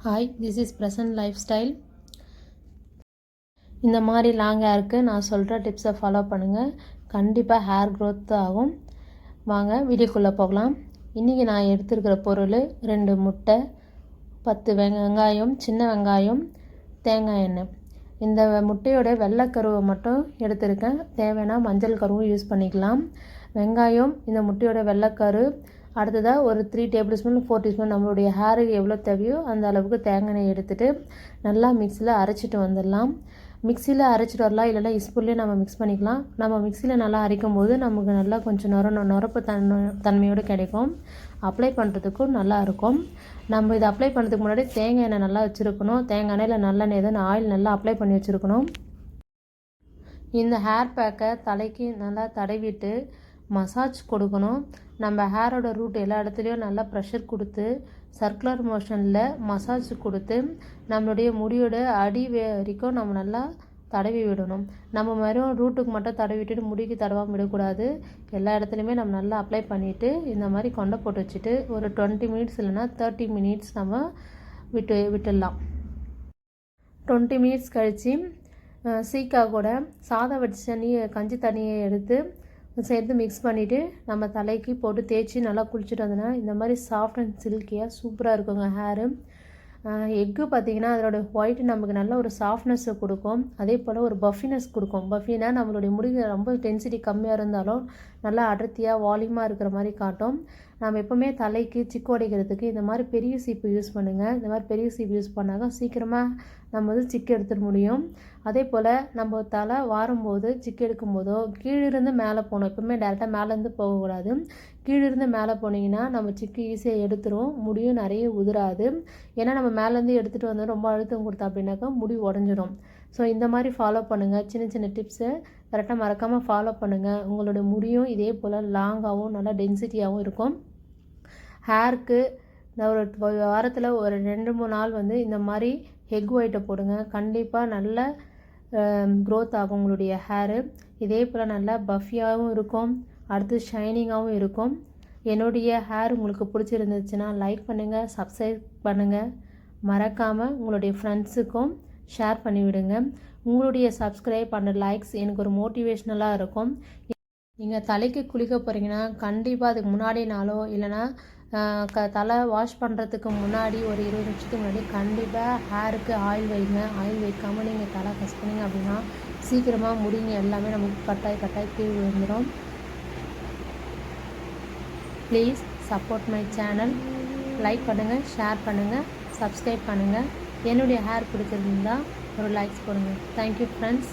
Hi, this is present life style. இந்த மாதிரி long ஹேருக்கு நான் சொல்கிற டிப்ஸை ஃபாலோ பண்ணுங்கள். கண்டிப்பாக ஹேர் க்ரோத் ஆகும். வாங்க வீடியோக்குள்ளே போகலாம். இன்றைக்கி நான் எடுத்துருக்கிற பொருள் 2 முட்டை, 10 வெங்காயம், சின்ன வெங்காயம், தேங்காய் எண்ணெய். இந்த முட்டையோட வெள்ளைக்கருவை மட்டும் எடுத்துருக்கேன். தேவைன்னா மஞ்சள் கருவும் யூஸ் பண்ணிக்கலாம். வெங்காயம், இந்த முட்டையோட வெள்ளைக்கரு, அடுத்ததாக ஒரு 3 டேபிள் ஸ்பூன் 4 டீஸ்பூன் நம்மளுடைய ஹேருக்கு எவ்வளோ தேவையோ அந்த அளவுக்கு தேங்காய் எண்ணெய் எடுத்துகிட்டு நல்லா மிக்சியில் அரைச்சிட்டு வந்துடலாம். மிக்சியில் அரைச்சிட்டு வரலாம், இல்லைனா ஸ்பூன்லேயே நம்ம மிக்ஸ் பண்ணிக்கலாம். நம்ம மிக்சியில் நல்லா அரைக்கும் போது நமக்கு நல்லா கொஞ்சம் நுரப்பு தன்மையோடு கிடைக்கும். அப்ளை பண்ணுறதுக்கும் நல்லாயிருக்கும். நம்ம இதை அப்ளை பண்ணுறதுக்கு முன்னாடி தேங்காய் எண்ணெய் நல்லா வச்சுருக்கணும். தேங்காய் எண்ணெயில் நல்லெண்ணெய் எதுவும் ஆயில் நல்லா அப்ளை பண்ணி வச்சுருக்கணும். இந்த ஹேர் பேக்கை தலைக்கு நல்லா தடவிட்டு மசாஜ் கொடுக்கணும். நம்ம ஹேரோட ரூட் எல்லா இடத்துலையும் நல்லா ப்ரெஷர் கொடுத்து சர்க்குலர் மோஷனில் மசாஜ் கொடுத்து நம்மளுடைய முடியோட அடி வரைக்கும் நம்ம நல்லா தடவி விடணும். நம்ம வெறும் ரூட்டுக்கு மட்டும் தடவி விட்டுட்டு முடிக்கு தடவாமல் விடக்கூடாது. எல்லா இடத்துலையுமே நம்ம நல்லா அப்ளை பண்ணிவிட்டு இந்த மாதிரி கொண்டை போட்டு வச்சுட்டு ஒரு 20 மினிட்ஸ் இல்லைனா 30 மினிட்ஸ் நம்ம விட்டுடலாம். 20 மினிட்ஸ் கழித்து சீக்கா கூட சாதம் வடிச்ச கஞ்சி தண்ணியை எடுத்து சேர்த்து மிக்ஸ் பண்ணிவிட்டு நம்ம தலைக்கு போட்டு தேய்ச்சி நல்லா குளிச்சுட்டு வந்தோன்னா இந்த மாதிரி சாஃப்ட் அண்ட் சில்கியாக சூப்பராக இருக்குங்க ஹேரு. எக்கு பார்த்திங்கன்னா அதோட ஒயிட் நமக்கு நல்ல ஒரு சாஃப்ட்னஸ்ஸை கொடுக்கும். அதே போல் ஒரு பஃபினஸ் கொடுக்கும். பஃபினா நம்மளுடைய முடிவு ரொம்ப டென்சிட்டி கம்மியாக இருந்தாலும் நல்லா அடர்த்தியாக வால்யூமாக இருக்கிற மாதிரி காட்டும். நம்ம எப்போவுமே தலைக்கு சிக்கு உடைக்கிறதுக்கு இந்த மாதிரி பெரிய சீப்பு யூஸ் பண்ணுங்கள். இந்த மாதிரி பெரிய சீப்பு யூஸ் பண்ணாக்க சீக்கிரமாக நம்ம சிக்கு எடுத்துட முடியும். அதே போல் நம்ம தலை வாரும்போது சிக்கு எடுக்கும்போதோ கீழிருந்து மேலே போகணும். எப்போவுமே டேரெக்டாக மேலேருந்து போகக்கூடாது. கீழிருந்து மேலே போனீங்கன்னா நம்ம சிக்கு ஈஸியாக எடுத்துரும். முடியும் நிறைய உதிராது. ஏன்னா நம்ம மேலேருந்து எடுத்துகிட்டு வந்து ரொம்ப அழுத்தம் கொடுத்தா அப்படின்னாக்கா முடி உடஞ்சிரும். ஸோ இந்த மாதிரி ஃபாலோ பண்ணுங்கள். சின்ன சின்ன டிப்ஸை கரெக்டாக மறக்காமல் ஃபாலோ பண்ணுங்கள். உங்களோட முடியும் இதே போல் லாங்காகவும் நல்லா டென்சிட்டியாகவும் இருக்கும். ஹேருக்கு ஒரு வாரத்தில் ஒரு 2-3 நாள் இந்த மாதிரி எக் ஒயிட்டை போடுங்க. கண்டிப்பாக நல்ல க்ரோத் ஆகும் உங்களுடைய ஹேரு. இதே போல் நல்லா பஃபியாகவும் இருக்கும், அடுத்து ஷைனிங்காகவும் இருக்கும். என்னுடைய ஹேர் உங்களுக்கு பிடிச்சிருந்துச்சுன்னா லைக் பண்ணுங்கள், சப்ஸ்கிரைப் பண்ணுங்கள். மறக்காமல் உங்களுடைய ஃப்ரெண்ட்ஸுக்கும் ஷேர் பண்ணிவிடுங்க. உங்களுடைய சப்ஸ்கிரைப் அண்ட் லைக்ஸ் எனக்கு ஒரு மோட்டிவேஷ்னலாக இருக்கும். நீங்கள் தலைக்கு குளிக்க போகிறீங்கன்னா கண்டிப்பாக அதுக்கு முன்னாடி நாளோ இல்லைனா தலை வாஷ் பண்ணுறதுக்கு முன்னாடி ஒரு 20 நிமிஷத்துக்கு முன்னாடி கண்டிப்பாக ஹேருக்கு ஆயில் வைங்க. ஆயில் வைக்காமல் நீங்கள் தலை கசக்குனீங்க அப்படின்னா சீக்கிரமாக முடிங்க எல்லாமே நமக்கு கட்டாய் கீழ் விழுந்துடும். Please support my channel. Like பண்ணுங்கள், ஷேர் பண்ணுங்கள், சப்ஸ்கிரைப் பண்ணுங்கள். என்னுடைய ஹேர் பிடிச்சிருந்தா ஒரு லைக்ஸ் போடுங்க. Thank you friends.